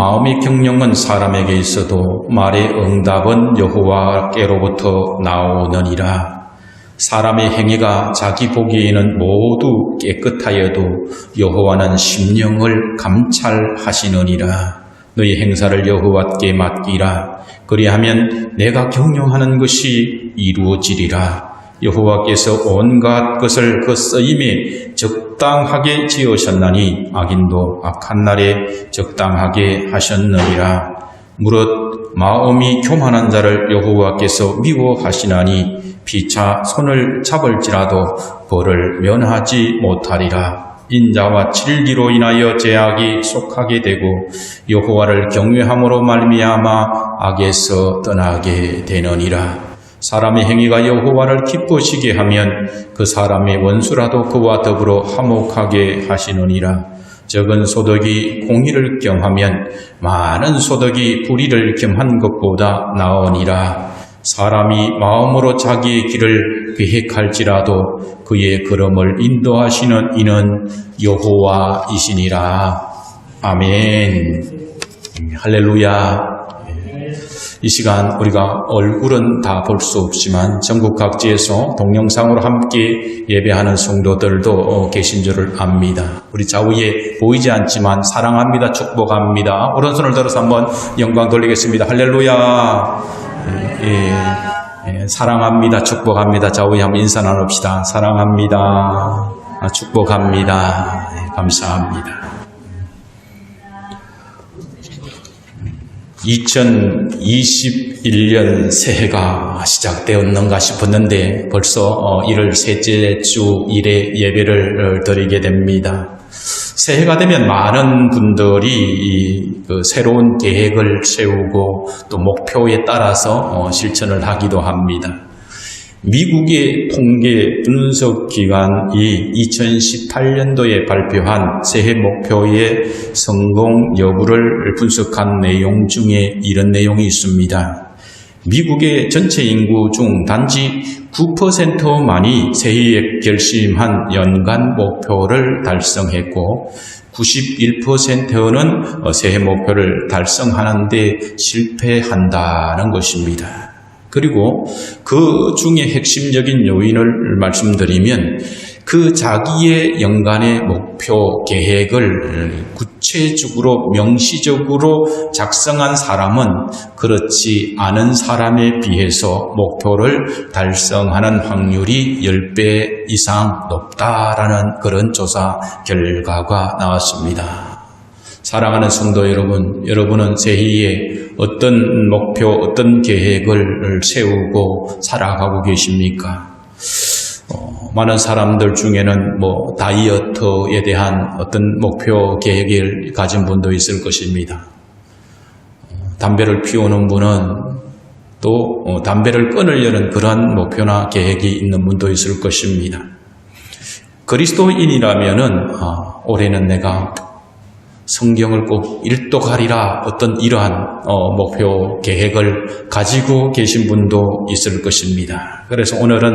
마음의 경영은 사람에게 있어도 말의 응답은 여호와께로부터 나오느니라. 사람의 행위가 자기 보기에는 모두 깨끗하여도 여호와는 심령을 감찰하시느니라. 너희 행사를 여호와께 맡기라. 그리하면 내가 경영하는 것이 이루어지리라. 여호와께서 온갖 것을 그 쓰임에 적당하게 지으셨나니 악인도 악한 날에 적당하게 하셨느니라. 무릇 마음이 교만한 자를 여호와께서 미워하시나니 피차 손을 잡을지라도 벌을 면하지 못하리라. 인자와 질기로 인하여 죄악이 속하게 되고 여호와를 경외함으로 말미암아 악에서 떠나게 되느니라. 사람의 행위가 여호와를 기쁘시게 하면 그 사람의 원수라도 그와 더불어 화목하게 하시느니라. 적은 소득이 공의를 겸하면 많은 소득이 불의를 겸한 것보다 나으니라. 사람이 마음으로 자기의 길을 계획할지라도 그의 걸음을 인도하시는 이는 여호와이시니라. 아멘. 할렐루야. 이 시간 우리가 얼굴은 다 볼 수 없지만 전국 각지에서 동영상으로 함께 예배하는 성도들도 계신 줄을 압니다. 우리 좌우에 보이지 않지만 사랑합니다, 축복합니다. 오른손을 들어서 한번 영광 돌리겠습니다. 할렐루야. 사랑합니다, 축복합니다. 좌우에 한번 인사 나눕시다. 사랑합니다, 축복합니다. 감사합니다. 2021년 새해가 시작되었는가 싶었는데 벌써 1월 셋째 주 일에 예배를 드리게 됩니다. 새해가 되면 많은 분들이 그 새로운 계획을 세우고 또 목표에 따라서 실천을 하기도 합니다. 미국의 통계 분석 기관이 2018년도에 발표한 새해 목표의 성공 여부를 분석한 내용 중에 이런 내용이 있습니다. 미국의 전체 인구 중 단지 9%만이 새해에 결심한 연간 목표를 달성했고 91%는 새해 목표를 달성하는 데 실패한다는 것입니다. 그리고 그 중에 핵심적인 요인을 말씀드리면 그 자기의 연간의 목표 계획을 구체적으로 명시적으로 작성한 사람은 그렇지 않은 사람에 비해서 목표를 달성하는 확률이 10배 이상 높다라는 그런 조사 결과가 나왔습니다. 사랑하는 성도 여러분, 여러분은 새해에 어떤 목표, 어떤 계획을 세우고 살아가고 계십니까? 많은 사람들 중에는 다이어트에 대한 어떤 목표, 계획을 가진 분도 있을 것입니다. 담배를 피우는 분은 또 담배를 끊으려는 그러한 목표나 계획이 있는 분도 있을 것입니다. 그리스도인이라면은 올해는 내가 성경을 꼭 읽도가리라 어떤 이러한 목표 계획을 가지고 계신 분도 있을 것입니다. 그래서 오늘은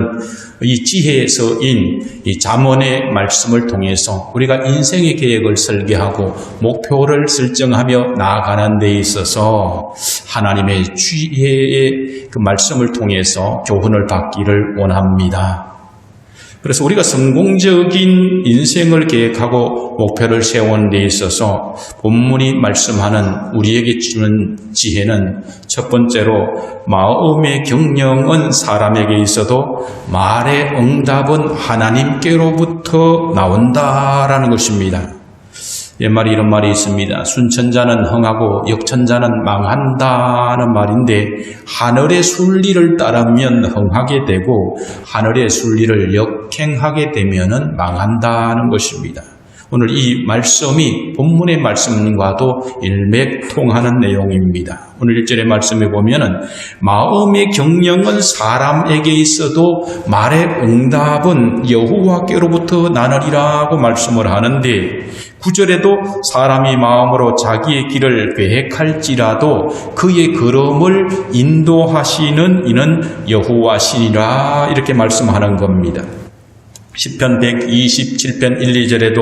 이 지혜서인 이 잠언의 말씀을 통해서 우리가 인생의 계획을 설계하고 목표를 설정하며 나아가는 데 있어서 하나님의 지혜의 그 말씀을 통해서 교훈을 받기를 원합니다. 그래서 우리가 성공적인 인생을 계획하고 목표를 세우는 데 있어서 본문이 말씀하는 우리에게 주는 지혜는 첫 번째로 마음의 경영은 사람에게 있어도 말의 응답은 하나님께로부터 나온다라는 것입니다. 옛말에 이런 말이 있습니다. 순천자는 흥하고 역천자는 망한다는 말인데 하늘의 순리를 따르면 흥하게 되고 하늘의 순리를 역행하게 되면 망한다는 것입니다. 오늘 이 말씀이 본문의 말씀과도 일맥통하는 내용입니다. 오늘 1절의 말씀에 보면은 마음의 경영은 사람에게 있어도 말의 응답은 여호와께로부터 나느리라고 말씀을 하는데 9절에도 사람이 마음으로 자기의 길을 계획할지라도 그의 걸음을 인도하시는 이는 여호와시니라 이렇게 말씀하는 겁니다. 시편 127편 1, 2절에도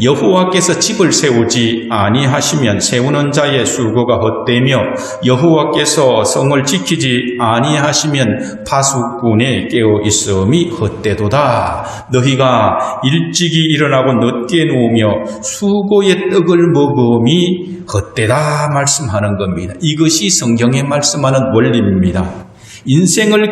여호와께서 집을 세우지 아니하시면 세우는 자의 수고가 헛되며 여호와께서 성을 지키지 아니하시면 파수꾼의 깨어 있음이 헛되도다. 너희가 일찍이 일어나고 늦게 누우며 수고의 떡을 먹음이 헛되다 말씀하는 겁니다. 이것이 성경에 말씀하는 원리입니다. 인생의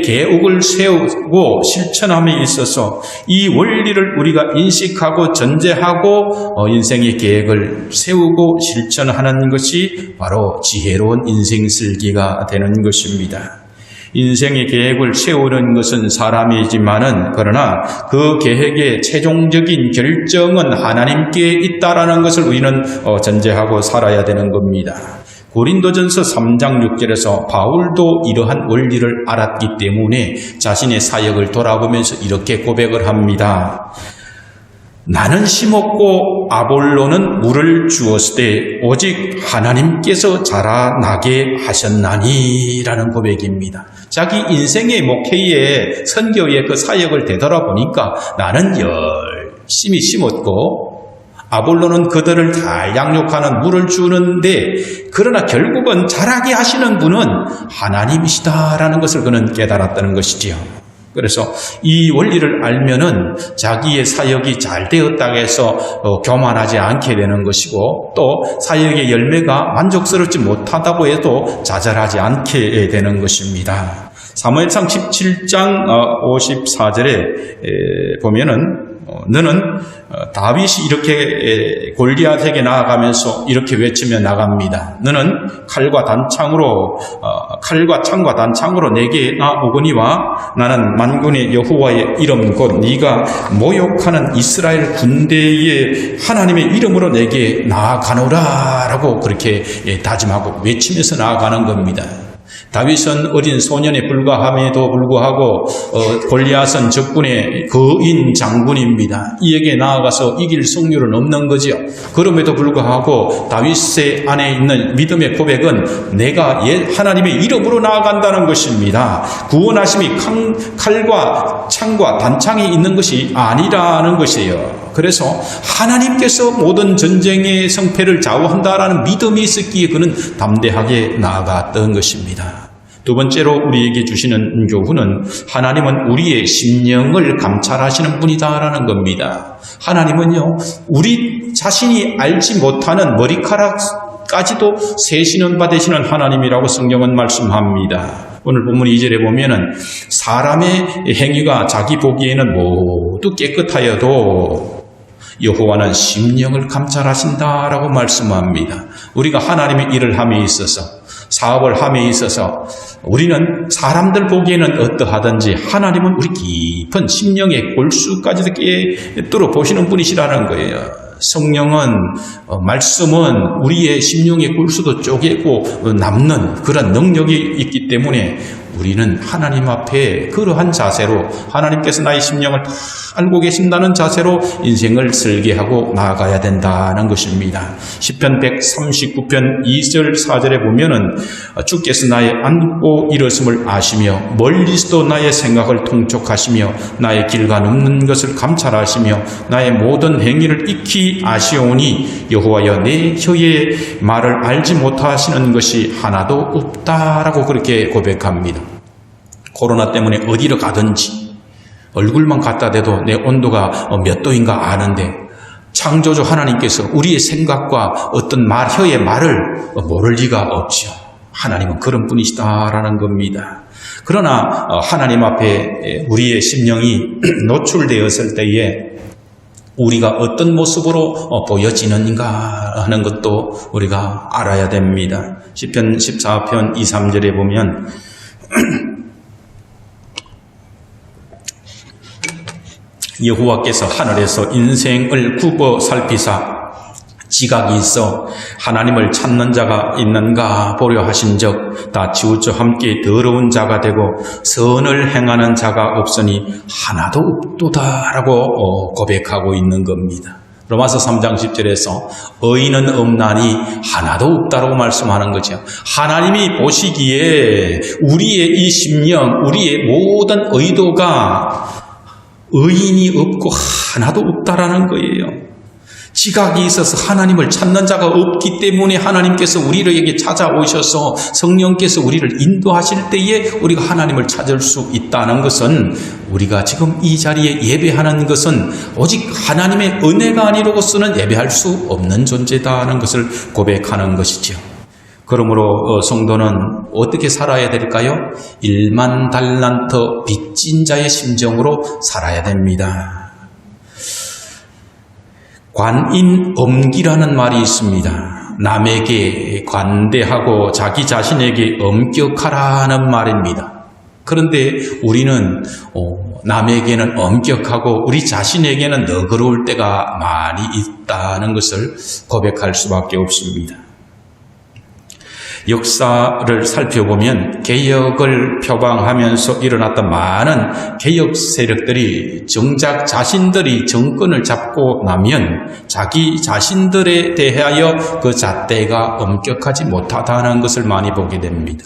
계획을 세우고 실천함에 있어서 이 원리를 우리가 인식하고 전제하고 인생의 계획을 세우고 실천하는 것이 바로 지혜로운 인생 슬기가 되는 것입니다. 인생의 계획을 세우는 것은 사람이지만은 그러나 그 계획의 최종적인 결정은 하나님께 있다라는 것을 우리는 전제하고 살아야 되는 겁니다. 고린도전서 3장 6절에서 바울도 이러한 원리를 알았기 때문에 자신의 사역을 돌아보면서 이렇게 고백을 합니다. 나는 심었고 아볼로는 물을 주었을 때 오직 하나님께서 자라나게 하셨나니 라는 고백입니다. 자기 인생의 목회에 선교의 그 사역을 되돌아보니까 나는 열심히 심었고 아볼로는 그들을 잘 양육하는 물을 주는데 그러나 결국은 자라게 하시는 분은 하나님이시다라는 것을 그는 깨달았다는 것이지요. 그래서 이 원리를 알면은 자기의 사역이 잘 되었다고 해서 교만하지 않게 되는 것이고 또 사역의 열매가 만족스럽지 못하다고 해도 좌절하지 않게 되는 것입니다. 사무엘상 17장 54절에 보면은 너는 다윗이 이렇게 골리앗에게 나아가면서 이렇게 외치며 나갑니다. 너는 칼과 창과 단창으로 내게 나오거니와 나는 만군의 여호와의 이름 곧 네가 모욕하는 이스라엘 군대의 하나님의 이름으로 내게 나아가노라 라고 그렇게 다짐하고 외치면서 나아가는 겁니다. 다윗은 어린 소년에 불과함에도 불구하고 골리앗은 적군의 거인 장군입니다. 이에게 나아가서 이길 승률은 없는 거지요. 그럼에도 불구하고 다윗의 안에 있는 믿음의 고백은 내가 하나님의 이름으로 나아간다는 것입니다. 구원하심이 칼과 창과 단창이 있는 것이 아니라는 것이에요. 그래서 하나님께서 모든 전쟁의 성패를 좌우한다라는 믿음이 있었기에 그는 담대하게 나아갔던 것입니다. 두 번째로 우리에게 주시는 교훈은 하나님은 우리의 심령을 감찰하시는 분이다라는 겁니다. 하나님은요, 우리 자신이 알지 못하는 머리카락까지도 세시는 바 되시는 하나님이라고 성경은 말씀합니다. 오늘 본문 2절에 보면은 사람의 행위가 자기 보기에는 모두 깨끗하여도 여호와는 심령을 감찰하신다라고 말씀합니다. 우리가 하나님의 일을 함에 있어서 사업을 함에 있어서 우리는 사람들 보기에는 어떠하든지 하나님은 우리 깊은 심령의 골수까지도 뚫어 보시는 분이시라는 거예요. 성령은 말씀은 우리의 심령의 골수도 쪼개고 남는 그런 능력이 있기 때문에 우리는 하나님 앞에 그러한 자세로 하나님께서 나의 심령을 다 알고 계신다는 자세로 인생을 설계하고 나아가야 된다는 것입니다. 시편 139편 2절 4절에 보면은 주께서 나의 앉고 일었음을 아시며 멀리서도 나의 생각을 통촉하시며 나의 길과 눕는 것을 감찰하시며 나의 모든 행위를 익히 아시오니 여호와여 내 혀의 말을 알지 못하시는 것이 하나도 없다라고 그렇게 고백합니다. 코로나 때문에 어디로 가든지 얼굴만 갖다 대도 내 온도가 몇 도인가 아는데 창조주 하나님께서 우리의 생각과 어떤 혀의 말을 모를 리가 없죠. 하나님은 그런 분이시다라는 겁니다. 그러나 하나님 앞에 우리의 심령이 노출되었을 때에 우리가 어떤 모습으로 보여지는가 하는 것도 우리가 알아야 됩니다. 시편 14편 2, 3절에 보면 여호와께서 하늘에서 인생을 굽어 살피사 지각이 있어 하나님을 찾는 자가 있는가 보려 하신즉 다 치우쳐 함께 더러운 자가 되고 선을 행하는 자가 없으니 하나도 없도다라고 고백하고 있는 겁니다. 로마서 3장 10절에서 의인은 없나니 하나도 없다라고 말씀하는 거죠. 하나님이 보시기에 우리의 이 심령, 우리의 모든 의도가 의인이 없고 하나도 없다라는 거예요. 지각이 있어서 하나님을 찾는 자가 없기 때문에 하나님께서 우리에게 찾아오셔서 성령께서 우리를 인도하실 때에 우리가 하나님을 찾을 수 있다는 것은, 우리가 지금 이 자리에 예배하는 것은 오직 하나님의 은혜가 아니로서는 예배할 수 없는 존재다는 것을 고백하는 것이죠. 그러므로 성도는 어떻게 살아야 될까요? 1만 달란트 빚진 자의 심정으로 살아야 됩니다. 관인엄기라는 말이 있습니다. 남에게 관대하고 자기 자신에게 엄격하라는 말입니다. 그런데 우리는 남에게는 엄격하고 우리 자신에게는 너그러울 때가 많이 있다는 것을 고백할 수밖에 없습니다. 역사를 살펴보면 개혁을 표방하면서 일어났던 많은 개혁 세력들이 정작 자신들이 정권을 잡고 나면 자기 자신들에 대하여 그 잣대가 엄격하지 못하다는 것을 많이 보게 됩니다.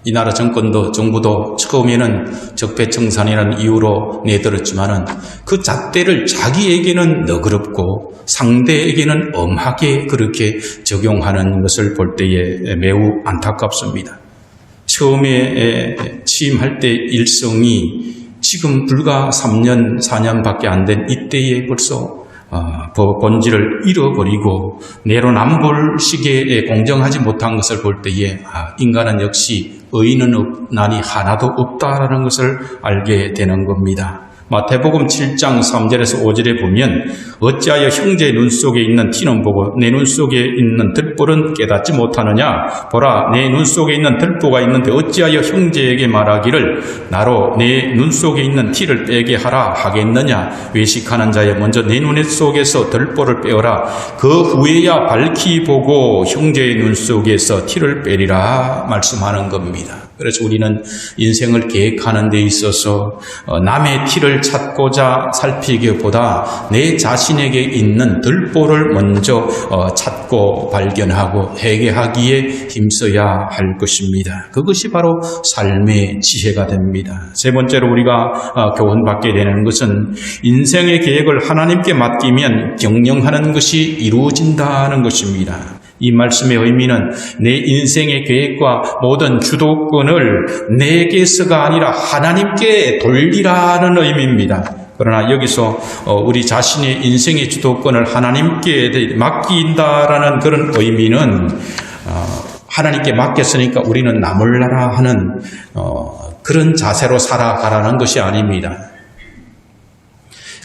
이 나라 정부도 처음에는 적폐청산이라는 이유로 내들었지만은 그 잣대를 자기에게는 너그럽고 상대에게는 엄하게 그렇게 적용하는 것을 볼 때에 매우 안타깝습니다. 처음에 취임할 때 일성이 지금 불과 3년, 4년밖에 안 된 이때에 벌써 본질을 잃어버리고 내로남불식에 공정하지 못한 것을 볼 때에 인간은 역시 의인은 없나니 하나도 없다라는 것을 알게 되는 겁니다. 마태복음 7장 3절에서 5절에 보면 어찌하여 형제의 눈 속에 있는 티는 보고 내 눈 속에 있는 들보는 깨닫지 못하느냐. 보라, 내 눈 속에 있는 들보가 있는데 어찌하여 형제에게 말하기를 나로 내 눈 속에 있는 티를 빼게 하라 하겠느냐. 외식하는 자여, 먼저 내 눈 속에서 들보를 빼어라. 그 후에야 밝히 보고 형제의 눈 속에서 티를 빼리라 말씀하는 겁니다. 그래서 우리는 인생을 계획하는 데 있어서 남의 티를 찾고자 살피기보다 내 자신에게 있는 들보를 먼저 찾고 발견하고 회개하기에 힘써야 할 것입니다. 그것이 바로 삶의 지혜가 됩니다. 세 번째로 우리가 교훈받게 되는 것은 인생의 계획을 하나님께 맡기면 경영하는 것이 이루어진다는 것입니다. 이 말씀의 의미는 내 인생의 계획과 모든 주도권을 내게서가 아니라 하나님께 돌리라는 의미입니다. 그러나 여기서 우리 자신의 인생의 주도권을 하나님께 맡긴다라는 그런 의미는 하나님께 맡겼으니까 우리는 나 몰라라 하는 그런 자세로 살아가라는 것이 아닙니다.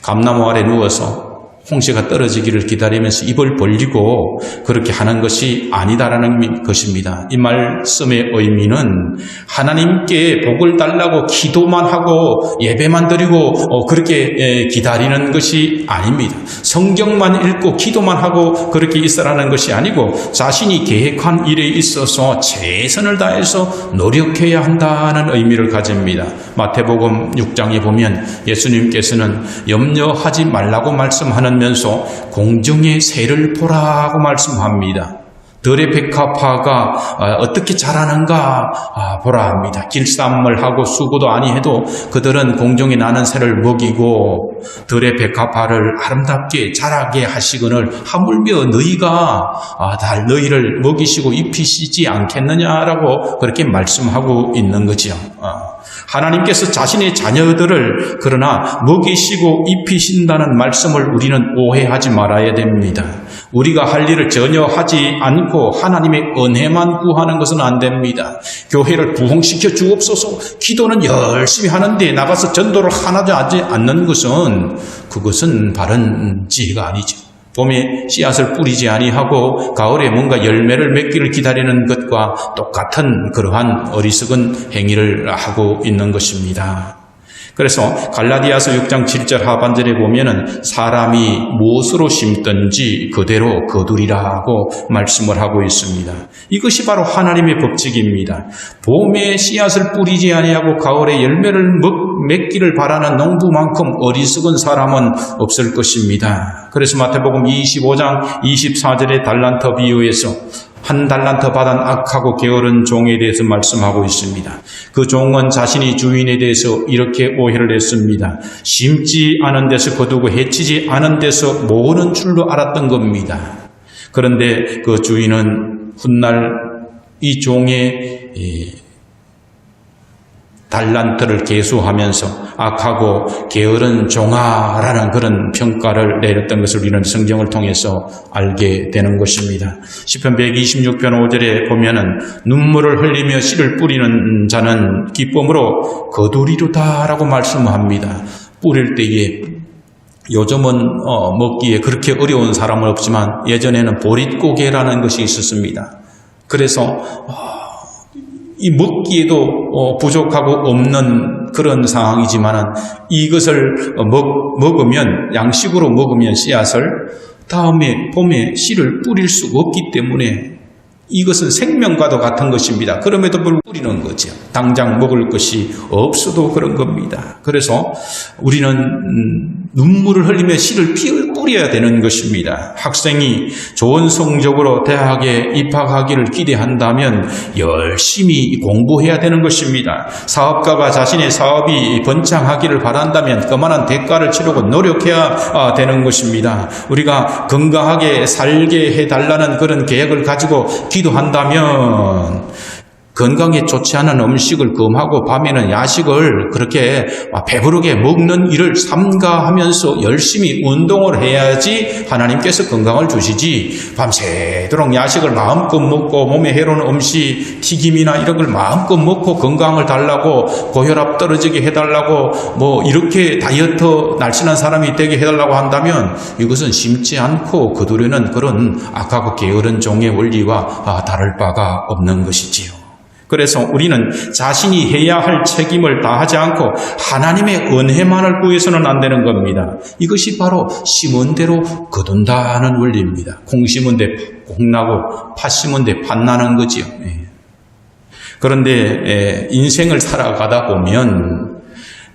감나무 아래 누워서 홍시가 떨어지기를 기다리면서 입을 벌리고 그렇게 하는 것이 아니다라는 것입니다. 이 말씀의 의미는 하나님께 복을 달라고 기도만 하고 예배만 드리고 그렇게 기다리는 것이 아닙니다. 성경만 읽고 기도만 하고 그렇게 있으라는 것이 아니고 자신이 계획한 일에 있어서 최선을 다해서 노력해야 한다는 의미를 가집니다. 마태복음 6장에 보면 예수님께서는 염려하지 말라고 말씀하는 면서 공정의 새를 보라고 말씀합니다. 들의 백합화가 어떻게 자라는가 보라 합니다. 길쌈을 하고 수고도 아니해도 그들은 공정에 나는 새를 먹이고 들의 백합화를 아름답게 자라게 하시거늘 하물며 너희가 너희를 먹이시고 입히시지 않겠느냐라고 그렇게 말씀하고 있는 거죠. 하나님께서 자신의 자녀들을 그러나 먹이시고 입히신다는 말씀을 우리는 오해하지 말아야 됩니다. 우리가 할 일을 전혀 하지 않고 하나님의 은혜만 구하는 것은 안 됩니다. 교회를 부흥시켜 주옵소서, 기도는 열심히 하는데 나가서 전도를 하나도 하지 않는 것은 그것은 바른 지혜가 아니죠. 봄에 씨앗을 뿌리지 아니하고 가을에 뭔가 열매를 맺기를 기다리는 것과 똑같은 그러한 어리석은 행위를 하고 있는 것입니다. 그래서 갈라디아서 6장 7절 하반절에 보면은 사람이 무엇으로 심든지 그대로 거두리라고 말씀을 하고 있습니다. 이것이 바로 하나님의 법칙입니다. 봄에 씨앗을 뿌리지 아니하고 가을에 열매를 맺기를 바라는 농부만큼 어리석은 사람은 없을 것입니다. 그래서 마태복음 25장 24절의 달란트 비유에서 한 달란트 받은 악하고 게으른 종에 대해서 말씀하고 있습니다. 그 종은 자신이 주인에 대해서 이렇게 오해를 했습니다. 심지 않은 데서 거두고 해치지 않은 데서 모으는 줄로 알았던 겁니다. 그런데 그 주인은 훗날 이 종의 달란트를 계수하면서 악하고 게으른 종아라는 그런 평가를 내렸던 것을 우리는 성경을 통해서 알게 되는 것입니다. 시편 126편 5절에 보면은 눈물을 흘리며 씨를 뿌리는 자는 기쁨으로 거두리로다라고 말씀합니다. 뿌릴 때에 요즘은 먹기에 그렇게 어려운 사람은 없지만 예전에는 보릿고개라는 것이 있었습니다. 그래서 이 먹기에도 부족하고 없는 그런 상황이지만은 이것을 먹으면 양식으로 먹으면 씨앗을 다음에 봄에 씨를 뿌릴 수가 없기 때문에 이것은 생명과도 같은 것입니다. 그럼에도 불구하고 뿌리는 거죠. 당장 먹을 것이 없어도 그런 겁니다. 그래서 우리는 눈물을 흘리며 씨를 뿌려야 되는 것입니다. 학생이 좋은 성적으로 대학에 입학하기를 기대한다면 열심히 공부해야 되는 것입니다. 사업가가 자신의 사업이 번창하기를 바란다면 그만한 대가를 치르고 노력해야 되는 것입니다. 우리가 건강하게 살게 해달라는 그런 계획을 가지고 기도한다면 건강에 좋지 않은 음식을 금하고 밤에는 야식을 그렇게 배부르게 먹는 일을 삼가하면서 열심히 운동을 해야지 하나님께서 건강을 주시지, 밤새도록 야식을 마음껏 먹고 몸에 해로운 음식, 튀김이나 이런 걸 마음껏 먹고 건강을 달라고, 고혈압 떨어지게 해달라고, 이렇게 다이어트 날씬한 사람이 되게 해달라고 한다면 이것은 심지 않고 거두려는 그런 악하고 게으른 종의 원리와 다를 바가 없는 것이지요. 그래서 우리는 자신이 해야 할 책임을 다하지 않고 하나님의 은혜만을 구해서는 안 되는 겁니다. 이것이 바로 심은 대로 거둔다는 원리입니다. 콩 심은 데 콩 나고 팥 심은 데 팥 나는 거지요. 그런데 인생을 살아가다 보면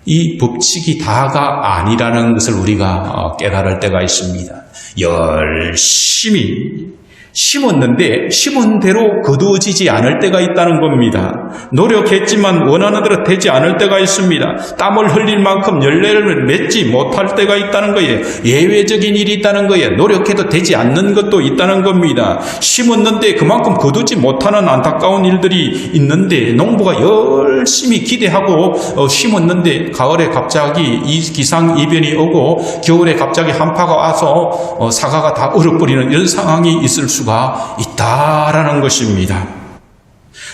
이 법칙이 다가 아니라는 것을 우리가 깨달을 때가 있습니다. 열심히 심었는데 심은 대로 거두어지지 않을 때가 있다는 겁니다. 노력했지만 원하는 대로 되지 않을 때가 있습니다. 땀을 흘릴 만큼 열매를 맺지 못할 때가 있다는 거예요. 예외적인 일이 있다는 거예요. 노력해도 되지 않는 것도 있다는 겁니다. 심었는데 그만큼 거두지 못하는 안타까운 일들이 있는데, 농부가 열심히 기대하고 심었는데 가을에 갑자기 이 기상이변이 오고 겨울에 갑자기 한파가 와서 사과가 다 얼어버리는 이런 상황이 있을 수가 있다라는 것입니다.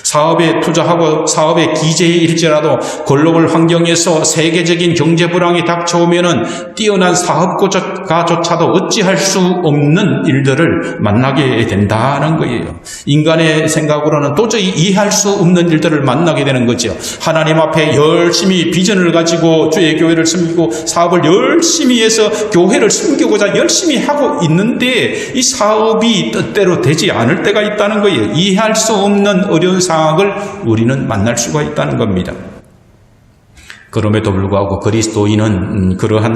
사업에 투자하고 사업에 기재일지라도 글로벌 환경에서 세계적인 경제 불황이 닥쳐오면은 뛰어난 사업가조차도 어찌할 수 없는 일들을 만나게 된다는 거예요. 인간의 생각으로는 도저히 이해할 수 없는 일들을 만나게 되는 거죠. 하나님 앞에 열심히 비전을 가지고 주의 교회를 섬기고 사업을 열심히 해서 교회를 섬기고자 열심히 하고 있는데 이 사업이 뜻대로 되지 않을 때가 있다는 거예요. 이해할 수 없는 어려운 상황을 우리는 만날 수가 있다는 겁니다. 그럼에도 불구하고 그리스도인은 그러한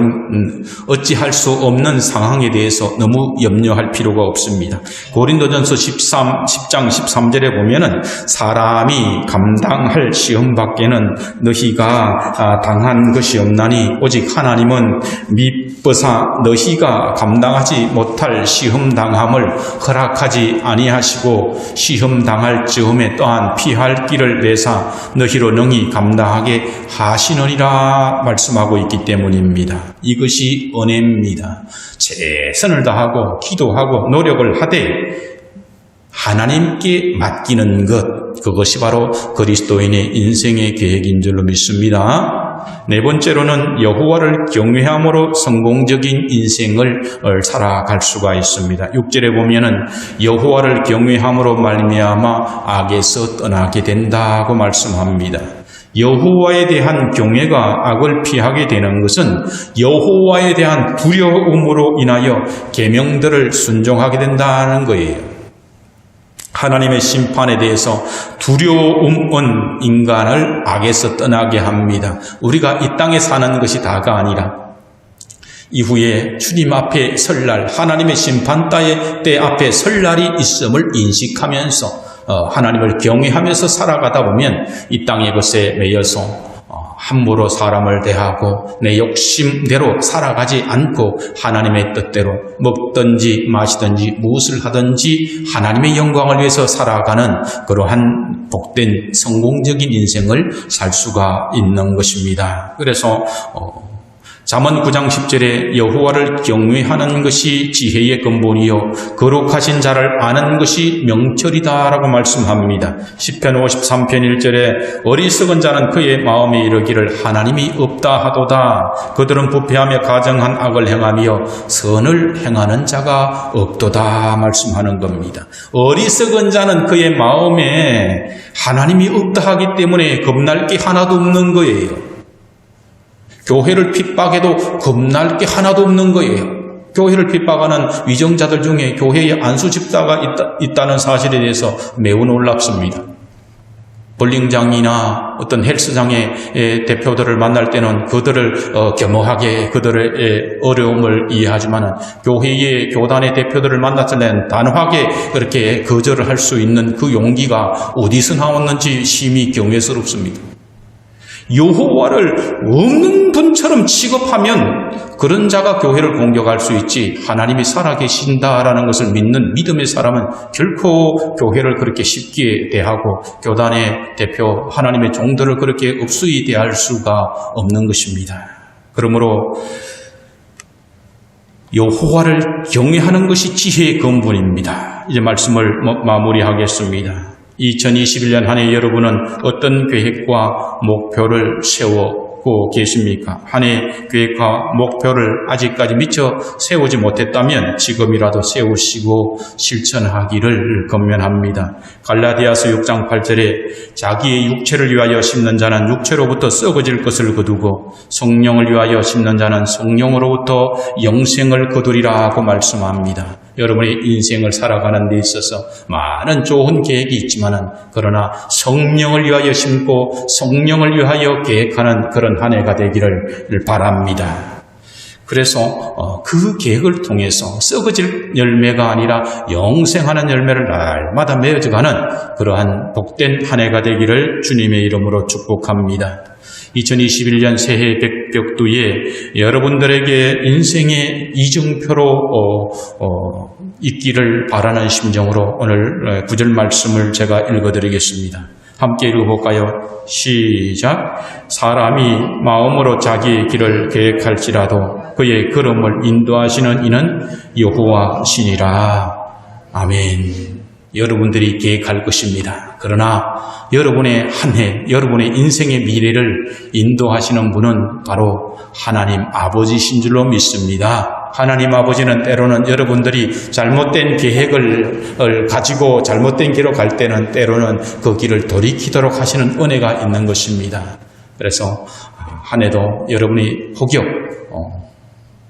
어찌할 수 없는 상황에 대해서 너무 염려할 필요가 없습니다. 고린도전서 10장 13절에 보면은 사람이 감당할 시험 밖에는 너희가 당한 것이 없나니 오직 하나님은 미쁘사 너희가 감당하지 못할 시험 당함을 허락하지 아니하시고 시험 당할 즈음에 또한 피할 길을 내사 너희로 능히 감당하게 하시는 이라 말씀하고 있기 때문입니다. 이것이 은혜입니다. 최선을 다하고 기도하고 노력을 하되 하나님께 맡기는 것, 그것이 바로 그리스도인의 인생의 계획인 줄로 믿습니다. 네 번째로는 여호와를 경외함으로 성공적인 인생을 살아갈 수가 있습니다. 6절에 보면은 여호와를 경외함으로 말미암아 악에서 떠나게 된다고 말씀합니다. 여호와에 대한 경외가 악을 피하게 되는 것은 여호와에 대한 두려움으로 인하여 계명들을 순종하게 된다는 거예요. 하나님의 심판에 대해서 두려움은 인간을 악에서 떠나게 합니다. 우리가 이 땅에 사는 것이 다가 아니라 이후에 주님 앞에 설 날, 하나님의 심판대 때 앞에 설 날이 있음을 인식하면서 하나님을 경외하면서 살아가다 보면 이 땅의 것에 매여서 함부로 사람을 대하고 내 욕심대로 살아가지 않고 하나님의 뜻대로 먹든지 마시든지 무엇을 하든지 하나님의 영광을 위해서 살아가는 그러한 복된 성공적인 인생을 살 수가 있는 것입니다. 그래서 잠언 9장 10절에 여호와를 경외하는 것이 지혜의 근본이요 거룩하신 자를 아는 것이 명철이다 라고 말씀합니다. 시편 53편 1절에 어리석은 자는 그의 마음에 이르기를 하나님이 없다 하도다. 그들은 부패하며 가정한 악을 행하며 선을 행하는 자가 없도다 말씀하는 겁니다. 어리석은 자는 그의 마음에 하나님이 없다 하기 때문에 겁날 게 하나도 없는 거예요. 교회를 핍박해도 겁날 게 하나도 없는 거예요. 교회를 핍박하는 위정자들 중에 교회에 안수 집사가 있다는 사실에 대해서 매우 놀랍습니다. 볼링장이나 어떤 헬스장의 대표들을 만날 때는 그들을 겸허하게 그들의 어려움을 이해하지만 교회의 교단의 대표들을 만났을 때는 단호하게 그렇게 거절을 할 수 있는 그 용기가 어디서 나왔는지 심히 경외스럽습니다. 여호와를 없는 분처럼 취급하면 그런 자가 교회를 공격할 수 있지 하나님이 살아계신다라는 것을 믿는 믿음의 사람은 결코 교회를 그렇게 쉽게 대하고 교단의 대표 하나님의 종들을 그렇게 업수히 대할 수가 없는 것입니다. 그러므로 여호와를 경외하는 것이 지혜의 근본입니다. 이제 말씀을 마무리하겠습니다. 2021년 한 해 여러분은 어떤 계획과 목표를 세우고 계십니까? 한 해 계획과 목표를 아직까지 미처 세우지 못했다면 지금이라도 세우시고 실천하기를 권면합니다. 갈라디아서 6장 8절에 자기의 육체를 위하여 심는 자는 육체로부터 썩어질 것을 거두고 성령을 위하여 심는 자는 성령으로부터 영생을 거두리라 하고 말씀합니다. 여러분의 인생을 살아가는 데 있어서 많은 좋은 계획이 있지만 그러나 성령을 위하여 심고 성령을 위하여 계획하는 그런 한 해가 되기를 바랍니다. 그래서 그 계획을 통해서 썩어질 열매가 아니라 영생하는 열매를 날마다 맺어가는 그러한 복된 한 해가 되기를 주님의 이름으로 축복합니다. 2021년 새해 백벽두에 여러분들에게 인생의 이정표로 있기를 바라는 심정으로 오늘 구절 말씀을 제가 읽어드리겠습니다. 함께 읽어볼까요? 시작. 사람이 마음으로 자기의 길을 계획할지라도 그의 걸음을 인도하시는 이는 여호와시니라. 아멘. 여러분들이 계획할 것입니다. 그러나 여러분의 한 해, 여러분의 인생의 미래를 인도하시는 분은 바로 하나님 아버지신 줄로 믿습니다. 하나님 아버지는 때로는 여러분들이 잘못된 계획을 가지고 잘못된 길로 갈 때는 때로는 그 길을 돌이키도록 하시는 은혜가 있는 것입니다. 그래서 한 해도 여러분이 혹여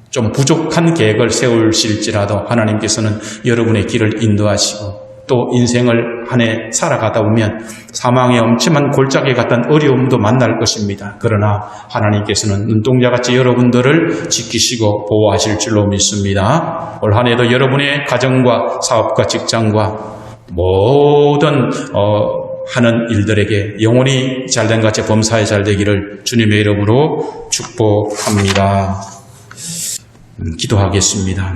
좀 부족한 계획을 세우실지라도 하나님께서는 여러분의 길을 인도하시고 또 인생을 한 해 살아가다 보면 사망의 엄침한 골짜기 같은 어려움도 만날 것입니다. 그러나 하나님께서는 눈동자같이 여러분들을 지키시고 보호하실 줄로 믿습니다. 올 한 해도 여러분의 가정과 사업과 직장과 모든 하는 일들에게 영원히 잘된 같이 범사에 잘 되기를 주님의 이름으로 축복합니다. 기도하겠습니다.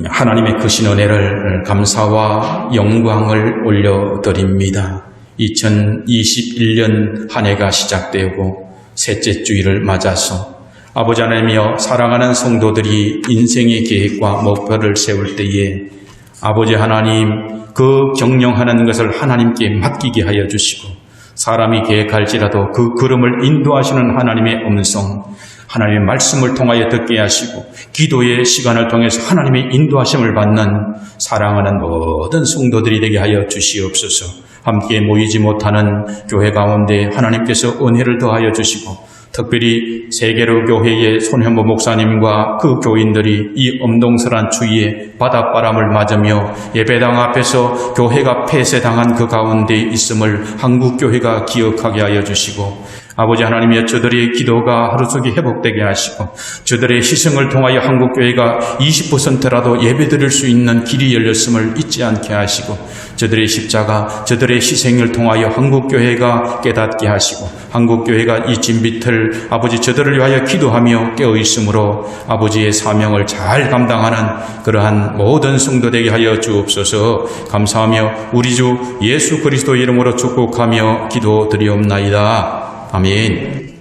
하나님의 크신 은혜를 감사와 영광을 올려드립니다. 2021년 한 해가 시작되고 셋째 주일을 맞아서 아버지 하나님이여 사랑하는 성도들이 인생의 계획과 목표를 세울 때에 아버지 하나님 그 경영하는 것을 하나님께 맡기게 하여 주시고 사람이 계획할지라도 그 걸음을 인도하시는 하나님의 음성 하나님의 말씀을 통하여 듣게 하시고 기도의 시간을 통해서 하나님의 인도하심을 받는 사랑하는 모든 성도들이 되게 하여 주시옵소서. 함께 모이지 못하는 교회 가운데 하나님께서 은혜를 더하여 주시고 특별히 세계로 교회의 손현보 목사님과 그 교인들이 이 엄동설한 추위에 바닷바람을 맞으며 예배당 앞에서 교회가 폐쇄당한 그 가운데 있음을 한국교회가 기억하게 하여 주시고 아버지 하나님이여, 저들의 기도가 하루속히 회복되게 하시고 저들의 희생을 통하여 한국교회가 20%라도 예배드릴 수 있는 길이 열렸음을 잊지 않게 하시고 저들의 십자가, 저들의 희생을 통하여 한국교회가 깨닫게 하시고 한국교회가 이 진빛을 아버지 저들을 위하여 기도하며 깨어있으므로 아버지의 사명을 잘 감당하는 그러한 모든 성도 되게 하여 주옵소서. 감사하며 우리 주 예수 그리스도 이름으로 축복하며 기도드리옵나이다. 아멘.